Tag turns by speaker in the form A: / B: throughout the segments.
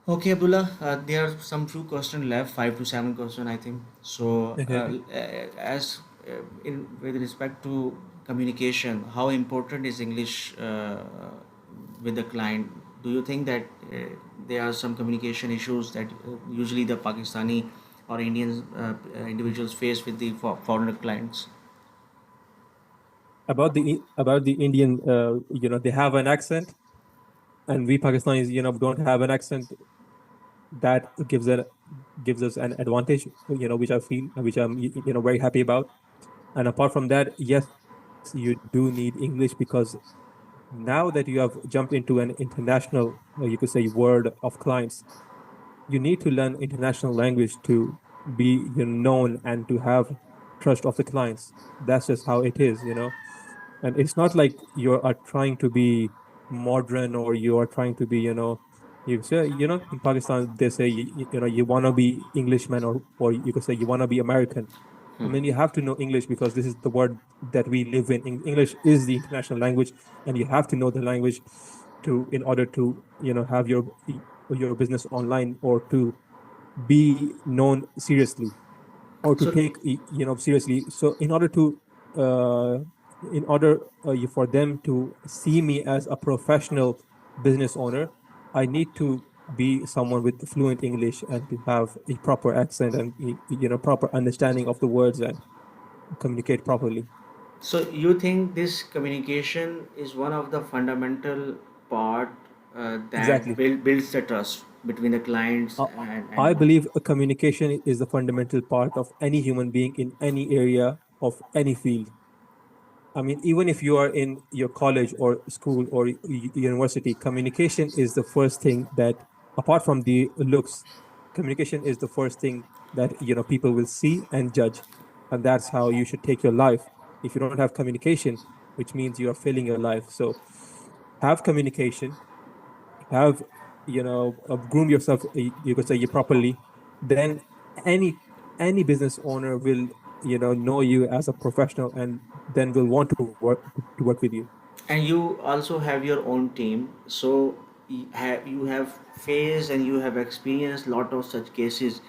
A: Okay, Abdullah, there are some few questions left, 5 to 7 questions, I think. So,
B: Okay.
A: as in with respect to communication, how important is English with the client? Do you think that there are some communication issues that usually the Pakistani or Indian individuals face with the foreigner clients?
B: About the Indian, they have an accent, and we Pakistanis, don't have an accent. That gives us an advantage, which I feel, which I'm, very happy about. And apart from that, yes, you do need English because now that you have jumped into an international, you could say, world of clients, you need to learn international language to be, known and to have trust of the clients. That's just how it is. And it's not like you are trying to be modern or you are trying to be, you say, in Pakistan they say, you want to be Englishman, or you could say you want to be American. I mean, you have to know English because this is the word that we live in. English is the international language, and you have to know the language in order to, have your business online, or to be known seriously, or to
A: So,
B: take seriously. So uh, in order for them to see me as a professional business owner, I need to be someone with fluent English and to have a proper accent and proper understanding of the words and communicate properly.
A: So you think this communication is one of the fundamental part that
B: Exactly.
A: builds the trust between the clients
B: uh,
A: and
B: I believe a communication is the fundamental part of any human being in any area of any field. I mean, even if you are in your college or school or university, communication is the first thing that, apart from the looks, communication is the first thing that people will see and judge, and that's how you should take your life. If you don't have communication, which means you are failing your life. So, have communication, have groom yourself. You could say you properly. Then any any business owner will know you as a professional, and then will want to work with you.
A: and you also have your own team. So you have faced and you have experienced lot of such cases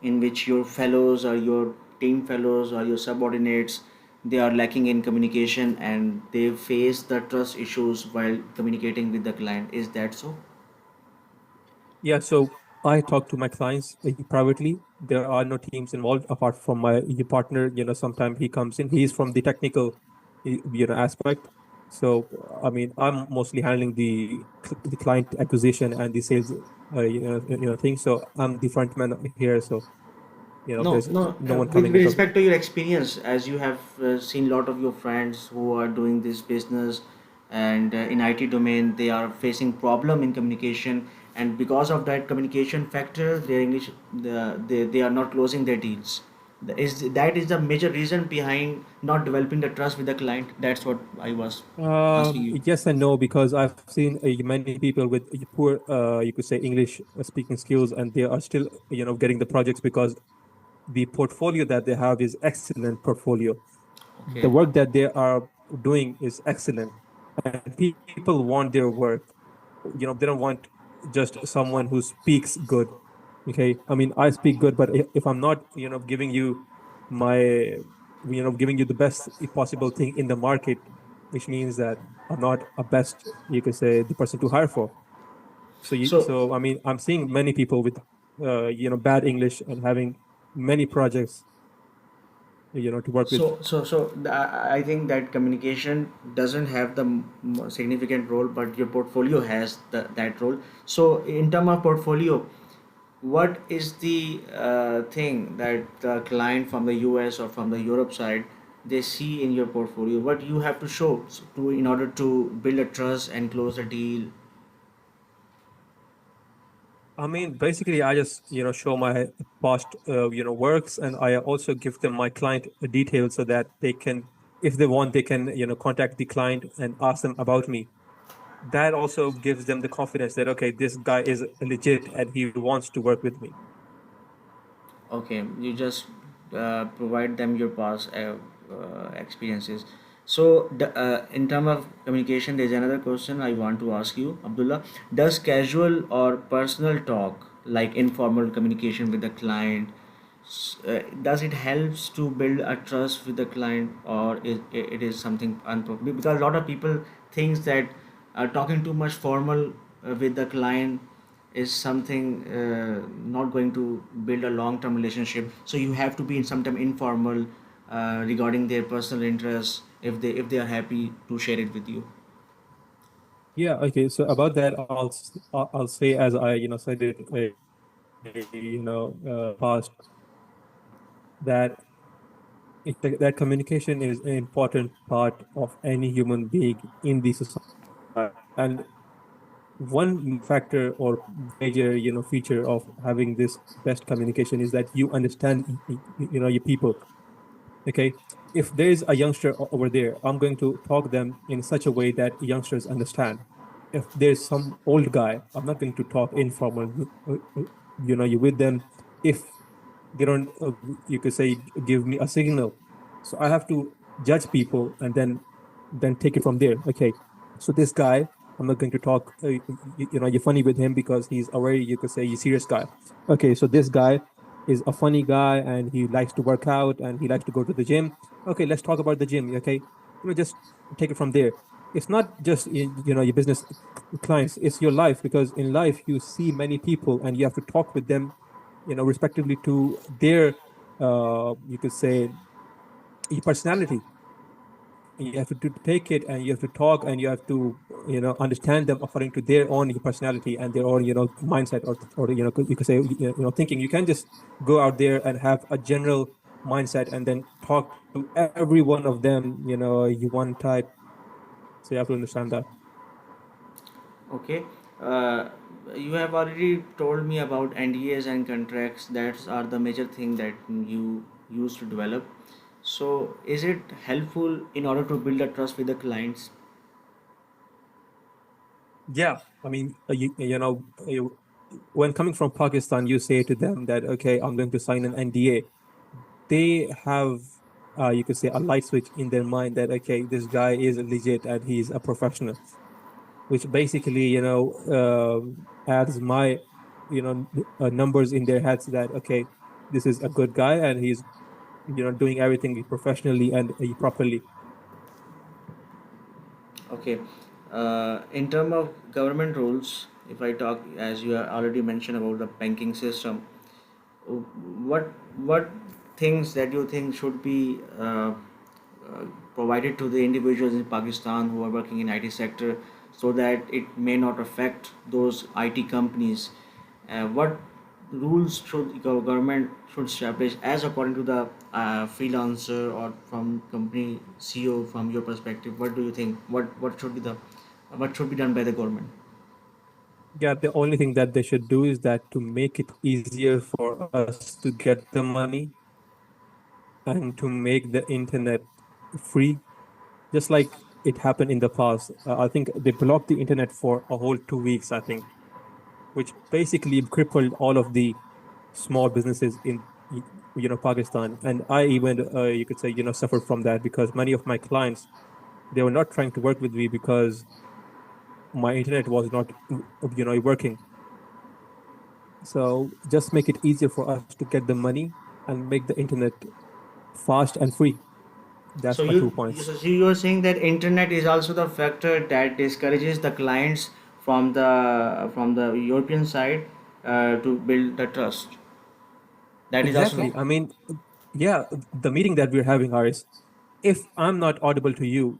A: in which your fellows or your team fellows or your subordinates, they are lacking in communication and they face the trust issues while communicating with the client. Is that so?
B: Yeah, so I talk to my clients privately. There are no teams involved apart from my partner. Sometimes he comes in. He's from the technical, aspect. So I mean, I'm mostly handling the client acquisition and the sales, thing. So I'm the front man here. So
A: No,
B: there's
A: no.
B: no one
A: With
B: coming in from.
A: respect to your experience, as you have seen a lot of your friends who are doing this business and in IT domain, they are facing problem in communication, and because of that communication factor, their English, they are not closing their deals. That is the major reason behind not developing the trust with the client. That's what I was asking you.
B: Yes and no, because I've seen many people with poor, you could say, English speaking skills, and they are still, getting the projects because the portfolio that they have is excellent portfolio. The
A: Okay.
B: work that they are doing is excellent, and people want their work. They don't want just someone who speaks good. Okay, I mean, I speak good, but if I'm not, giving you giving you the best possible thing in the market, which means that I'm not a best, you could say, the person to hire for.
A: So
B: So I mean, I'm seeing many people with, bad English and having many projects, to work with.
A: I think that communication doesn't have the significant role, but your portfolio has that role. So, in terms of portfolio, what is the thing that the client from the US or from the Europe side they see in your portfolio? What you have to show to in order to build a trust and close a deal?
B: I mean, basically, I just show my past works, and I also give them my client details so that they can, if they want, they can contact the client and ask them about me. That also gives them the confidence that, okay, this guy is legit and he wants to work with me.
A: Okay, you just provide them your past experiences. So, in terms of communication, there's another question I want to ask you, Abdullah. Does casual or personal talk, like informal communication with the client, does it helps to build a trust with the client, or it is something unproper? Because a lot of people thinks that talking too much formal with the client is something not going to build a long-term relationship. So you have to be in sometime informal regarding their personal interests if they are happy to share it with you.
B: Yeah, okay. So about that, I'll say, as I said it past, that that communication is an important part of any human being in the society. And one factor or major feature of having this best communication is that you understand your people. Okay, if there is a youngster over there, I'm going to talk them in such a way that youngsters understand. If there's some old guy, I'm not going to talk informal you with them if they don't you could say give me a signal. So I have to judge people and then take it from there. Okay, so this guy, I'm not going to talk you're funny with him because he's a very, you could say, you serious guy. Okay, so this guy is a funny guy and he likes to work out and he likes to go to the gym. Okay, let's talk about the gym. Okay, just take it from there. It's not just your business clients, it's your life, because in life you see many people and you have to talk with them respectively to their you could say personality. You have to take it and you have to talk and you have to understand them according to their own personality and their own mindset, or you could say thinking. You can't just go out there and have a general mindset and then talk to every one of them you one type. So you have to understand that.
A: Okay. Uh, you have already told me about NDAs and contracts. That are the major thing that you use to develop. So, is it helpful in order to build a trust with the clients?
B: Yeah, I mean, when coming from Pakistan, you say to them that, okay, I'm going to sign an NDA. They have, you could say, a light switch in their mind that, okay, this guy is legit and he's a professional, which basically, adds my, numbers in their heads that, okay, this is a good guy and he's, doing everything professionally and properly.
A: Okay. In terms of government rules, if I talk, as you have already mentioned about the banking system, what what things that you think should be provided to the individuals in Pakistan who are working in IT sector, so that it may not affect those IT companies? What rules should government should establish, as according to the freelancer or from company CEO? From your perspective, what do you think? What should be done by the government?
B: Yeah, the only thing that they should do is that to make it easier for us to get the money and to make the internet free, just like it happened in the past. I think they blocked the internet for a whole 2 weeks, I think, which basically crippled all of the small businesses in Pakistan. And I even you could say suffered from that, because many of my clients, they were not trying to work with me because my internet was not working. So just make it easier for us to get the money and make the internet fast and free. That's
A: So
B: my 2 points.
A: so you are saying that internet is also the factor that discourages the clients from the European side to build the trust. That is also
B: Exactly.
A: there.
B: I mean, yeah, the meeting that we're having, Haris, if I'm not audible to you,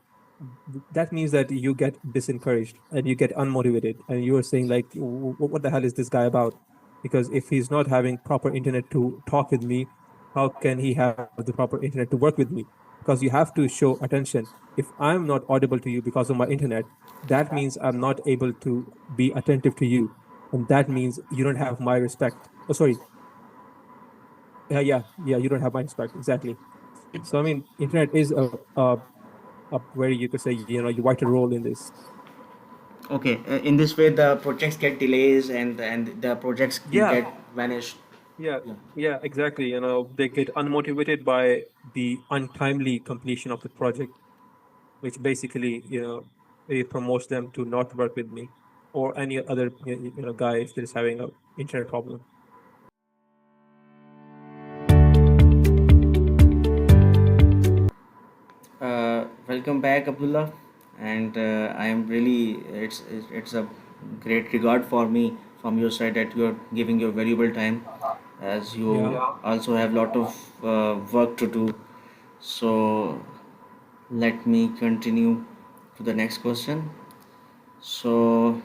B: that means that you get disencouraged and you get unmotivated, and you are saying like, What the hell is this guy about?" Because if he's not having proper internet to talk with me, how can he have the proper internet to work with me? Because you have to show attention. If I'm not audible to you because of my internet, that means I'm not able to be attentive to you, and that means you don't have my respect. Oh, sorry. Yeah, you don't have my respect. Exactly. So I mean, internet is a very, you could say, you vital role in this.
A: Okay, in this way the projects get delays and the projects
B: Yeah,
A: get vanished.
B: yeah,
A: Yeah.
B: yeah, exactly. They get unmotivated by the untimely completion of the project. which basically, it promotes them to not work with me or any other guy if they're having a internet problem.
A: Welcome back, Abdullah, and I am really it's a great regard for me from your side that you are giving your valuable time, as you
B: Yeah.
A: also have lot of work to do. So let me continue to the next question. So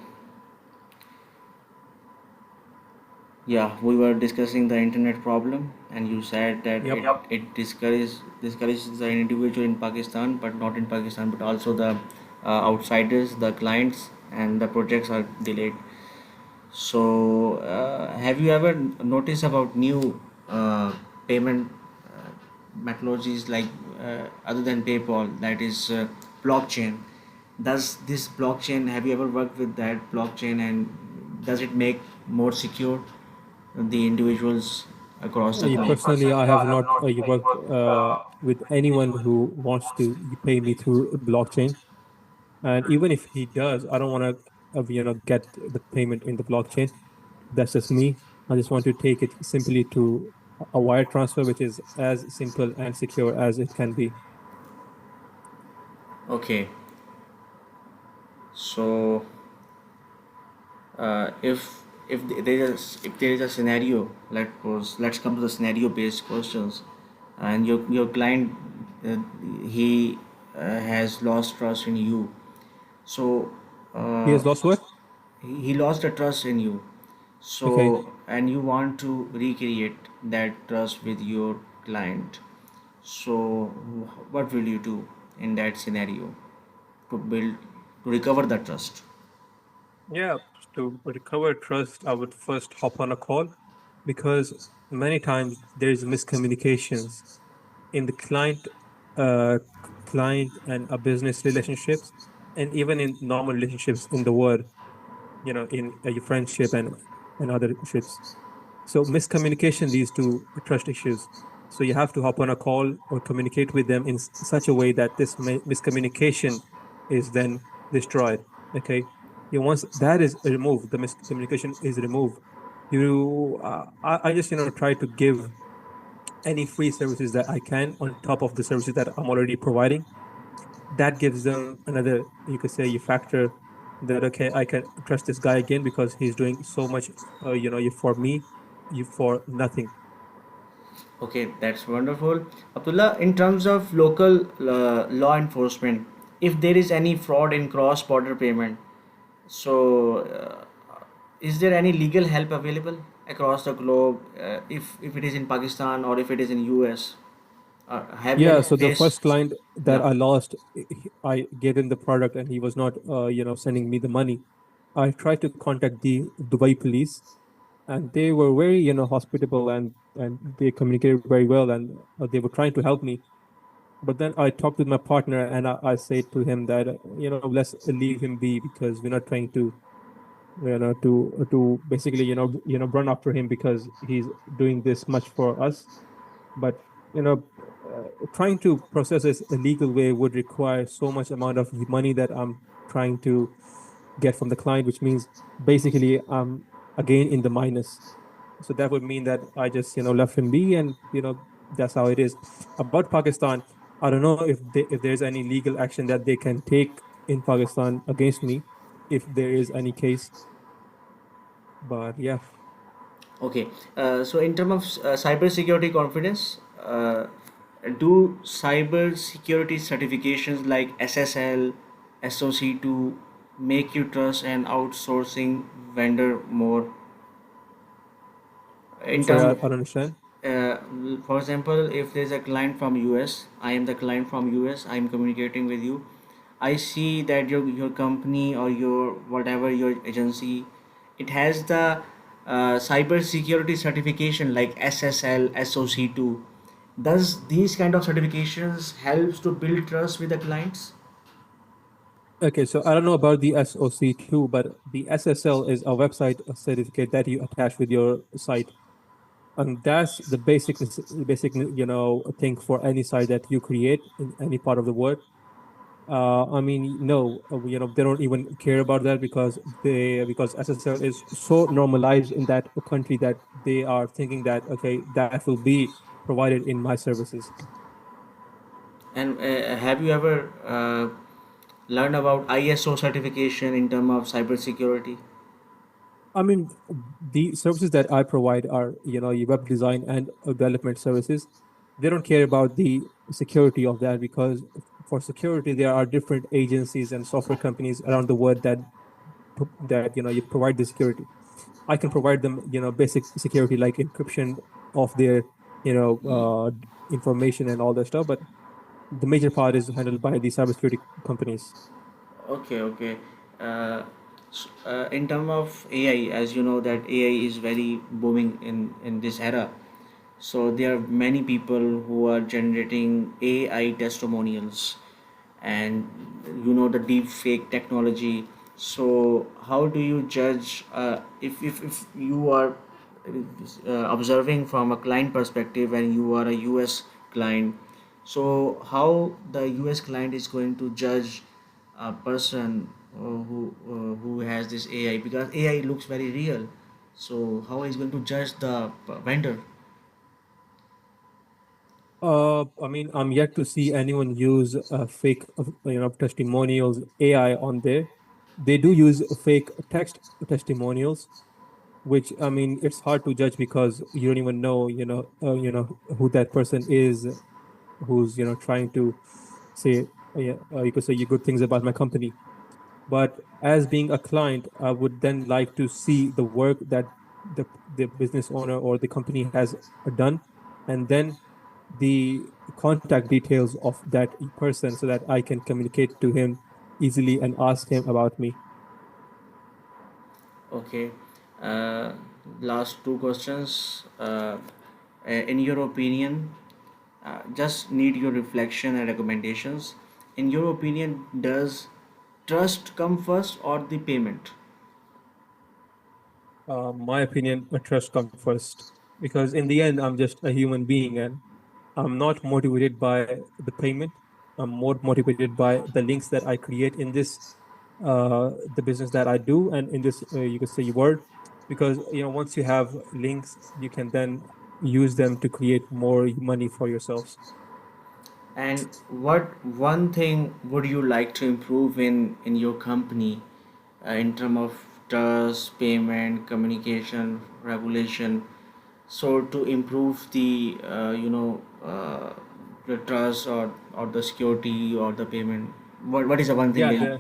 A: yeah, we were discussing the internet problem, and you said that
B: Yep.
A: it discourages the individual in Pakistan, but not in Pakistan, but also the outsiders, the clients, and the projects are delayed. So, have you ever noticed about new payment methodologies like other than PayPal, that is blockchain? Does this blockchain, have you ever worked with that blockchain, and does it make more secure the individuals across the globe?
B: Personally, I have not worked with anyone who wants to pay me through blockchain. And even if he does, I don't want to, get the payment in the blockchain. That's just me. I just want to take it simply to a wire transfer, which is as simple and secure as it can be.
A: Okay, so if there is a scenario, let's come to the scenario based questions, and your client uh, he has lost trust in you. So
B: He
A: uh,
B: has lost what?
A: he lost the trust in you. So
B: Okay.
A: and you want to recreate that trust with your client. So what will you do in that scenario to build, to recover the trust?
B: Yeah, to recover trust, I would first hop on a call because many times there's miscommunications in the client and a business relationships, and even in normal relationships in the world, in your friendship and other ships. So miscommunication leads to trust issues. So you have to hop on a call or communicate with them in such a way that this miscommunication is then destroyed. Okay. Once that is removed, the miscommunication is removed. I just try to give any free services that I can on top of the services that I'm already providing. That gives them another, you could say, you factor that, okay, I can trust this guy again because he's doing so much, for me, you for nothing.
A: Okay, that's wonderful. Abdullah, in terms of local law enforcement, if there is any fraud in cross border payment, so is there any legal help available across the globe, if it is in Pakistan or if it is in US? Have you
B: Yeah,
A: ever
B: so the
A: faced?
B: first client that
A: Yeah.
B: I lost, I gave him the product and he was not, sending me the money. I tried to contact the Dubai police, and they were very, hospitable, and they communicated very well, and they were trying to help me. But then I talked with my partner, and I said to him that, let's leave him be because we're not trying to, to basically, run after him because he's doing this much for us. But trying to process this a legal way would require so much amount of money that I'm trying to get from the client, which means basically I'm again in the minus. So that would mean that I just left him be, and that's how it is. About Pakistan, I don't know if there's any legal action that they can take in Pakistan against me, if there is any case. But yeah.
A: Okay. So in terms of cybersecurity confidence, do cybersecurity certifications like SSL, SOC2 make you trust an outsourcing vendor more?
B: I'm
A: In
B: sorry, I
A: terms,
B: don't understand.
A: uh, for example, if there's a client from US, I am the client from US, I'm communicating with you. I see that your company or your whatever your agency, it has the cyber security certification like SSL, SOC2. Does these kind of certifications helps to build trust with the clients?
B: Okay, so I don't know about the SOC2, but the SSL is a website certificate that you attach with your site. And that's the basic thing for any site that you create in any part of the world. I mean, no, they don't even care about that because SSL is so normalized in that country that they are thinking that okay, that will be provided in my services.
A: And have you ever learned about ISO certification in terms of cybersecurity?
B: I mean, the services that I provide are, your web design and development services. They don't care about the security of that because for security, there are different agencies and software companies around the world that you provide the security. I can provide them, basic security like encryption of their, information and all that stuff. But the major part is handled by the cybersecurity companies.
A: Okay, okay. Uh, in terms of AI, as you know that AI is very booming in this era. So there are many people who are generating AI testimonials, and the deep fake technology. So how do you judge if you are observing from a client perspective and you are a US client, so how the US client is going to judge a person who has this AI, because AI looks very real, so how is going to judge the vendor?
B: I mean, I'm yet to see anyone use fake, testimonials AI on there. They do use fake text testimonials, which I mean, it's hard to judge because you don't even know, who that person is, who's trying to say, yeah, you could say good things about my company. But as being a client, I would then like to see the work that the business owner or the company has done, and then the contact details of that person so that I can communicate to him easily and ask him about me.
A: Okay. Uh, Last two questions. In your opinion, just need your reflection and recommendations. In your opinion, does trust come first or the payment?
B: My opinion, trust comes first because in the end, I'm just a human being and I'm not motivated by the payment. I'm more motivated by the links that I create in this, the business that I do, and in this, you could say, word, because once you have links, you can then use them to create more money for yourselves.
A: And what one thing would you like to improve in your company in terms of trust, payment, communication, regulation? So to improve the trust or the security or the payment, what is the one thing
B: Yeah,
A: that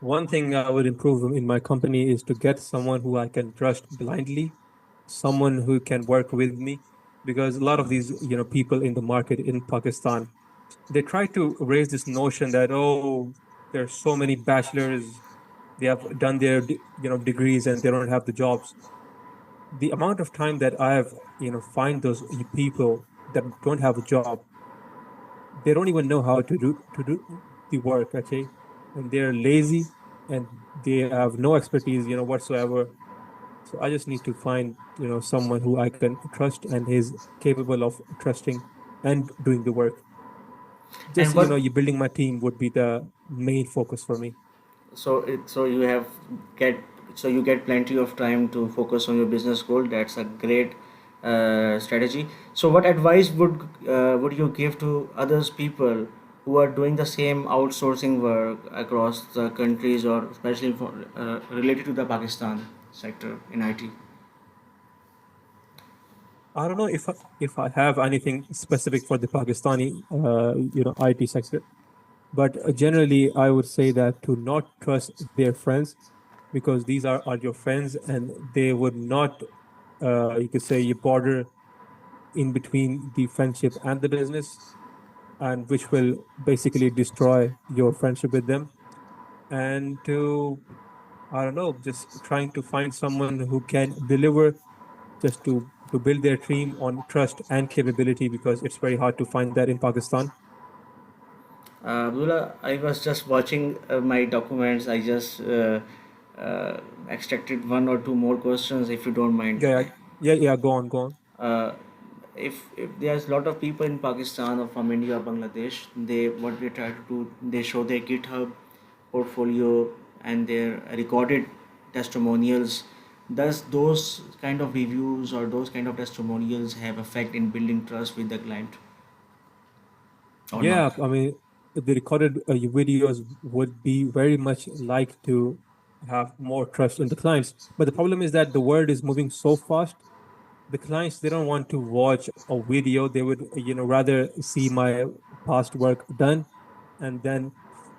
B: the one thing I would improve in my company is to get someone who I can trust blindly, someone who can work with me, because a lot of these, people in the market in Pakistan, they try to raise this notion that there's so many bachelors, they have done their degrees and they don't have the jobs. The amount of time that I have find those people that don't have a job, they don't even know how to do the work, okay, and they're lazy and they have no expertise whatsoever. So I just need to find someone who I can trust and is capable of trusting and doing the work.
A: and
B: Just
A: what
B: you building my team would be the main focus for me.
A: so you have get so you get plenty of time to focus on your business goal. That's a great strategy. So what advice would you give to others people who are doing the same outsourcing work across the countries, or especially for related to the Pakistan sector in IT?
B: I don't know if I have anything specific for the Pakistani IT sector, but generally I would say that to not trust their friends because these are your friends and they would not you could say you border in between the friendship and the business, and which will basically destroy your friendship with them. And to, I don't know, just trying to find someone who can deliver just to build their team on trust and capability because it's very hard to find that in Pakistan.
A: Abdullah, I was just watching my documents. I just extracted one or two more questions, if you don't mind.
B: Yeah, yeah, yeah, yeah. Go on, go on.
A: if there's a lot of people in Pakistan or from India or Bangladesh, they what they try to do, they show their GitHub portfolio and their recorded testimonials. Does those kind of reviews or those kind of testimonials have effect in building trust with the client or
B: Yeah,
A: not?
B: I mean, the recorded videos would be very much like to have more trust in the clients. But the problem is that the world is moving so fast. The clients, they don't want to watch a video. They would, rather see my past work done and then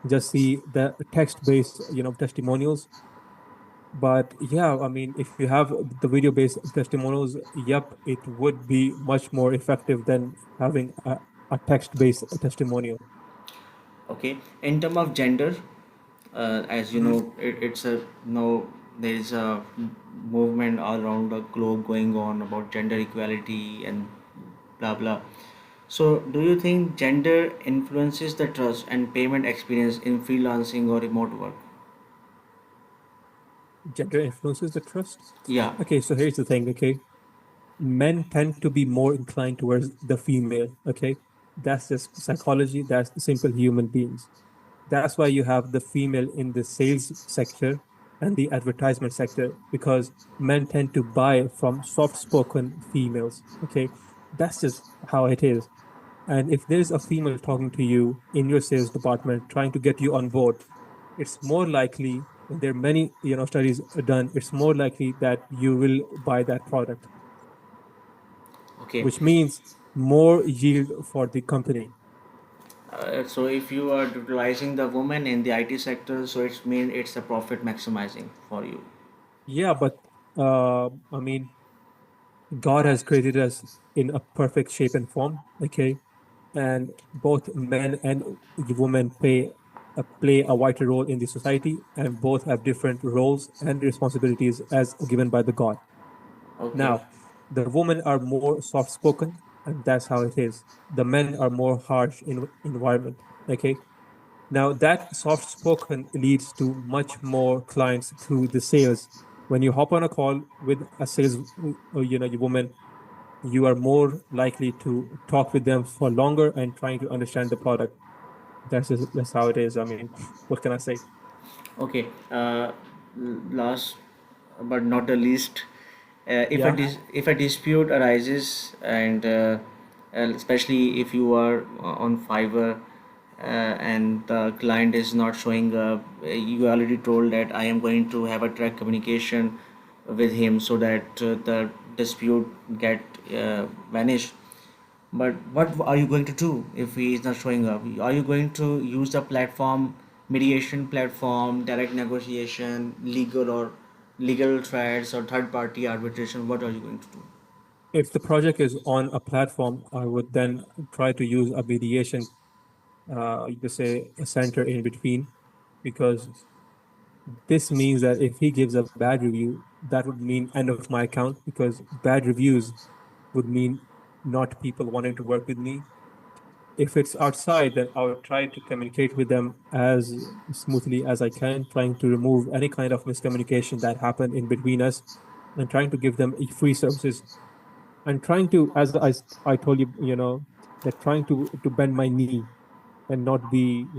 B: just see the text-based, testimonials. But yeah, I mean, if you have the video-based testimonials, yep, it would be much more effective than having a text-based testimonial.
A: Okay, in term of gender, as you
B: Mhm.
A: know, it's a no. There is a movement all around the globe going on about gender equality and blah blah. So, do you think gender influences the trust and payment experience in freelancing or remote work?
B: Gender influences the trust.
A: Yeah.
B: Okay, so here's the thing, okay? Men tend to be more inclined towards the female, okay? That's just psychology, that's simple human beings. That's why you have the female in the sales sector and the advertisement sector, because men tend to buy from soft-spoken females, okay? That's just how it is. And if there's a female talking to you in your sales department trying to get you on board, it's more likely, and there are many, studies done, it's more likely that you will buy that product,
A: Okay.
B: which means more yield for the company.
A: So if you are utilizing the woman in the IT sector, so it's mean it's a profit maximizing for you.
B: Yeah, but I mean, God has created us in a perfect shape and form, okay? And both men and women play a vital role in the society, and both have different roles and responsibilities as given by the God.
A: Okay.
B: Now, the women are more soft spoken, and that's how it is. The men are more harsh in environment. Okay. Now that soft spoken leads to much more clients through the sales. When you hop on a call with a sales, woman, you are more likely to talk with them for longer and trying to understand the product. That's how it is. I mean, what can I say?
A: Okay. Last but not the least,
B: Yeah.
A: if a dispute arises and especially if you are on Fiverr and the client is not showing up, you already told that I am going to have a direct communication with him so that the dispute get vanished. But what are you going to do if he is not showing up? Are you going to use the platform, mediation platform, direct negotiation, legal threats or third party arbitration? What are you going to do?
B: If the project is on a platform, I would then try to use a mediation, you could say a center in between, because this means that if he gives a bad review, that would mean end of my account, because bad reviews would mean not people wanting to work with me. If it's outside, then I would try to communicate with them as smoothly as I can, trying to remove any kind of miscommunication that happened in between us, and trying to give them free services, and trying to, as I told you, that trying to bend my knee and not be,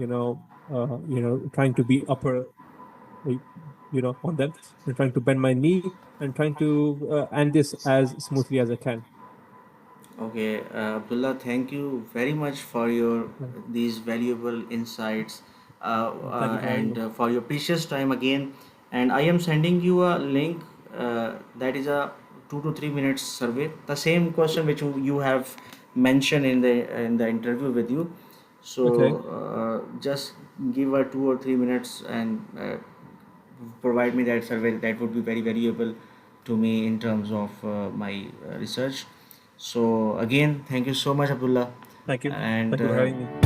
B: trying to be upper, uh, on them, and trying to bend my knee and trying to end this as smoothly as I can.
A: Okay, Abdullah, thank you very much for your these valuable insights
B: Thank you for having
A: and
B: me.
A: for your precious time again. And I am sending you a link that is a 2 to 3 minutes survey. The same question which you have mentioned in the interview with you. So
B: Okay.
A: just give a 2 or 3 minutes and provide me that survey. That would be very valuable to me in terms of my research. So again, thank you so much, Abdullah,
B: Thank you.
A: and
B: Thank you for having me.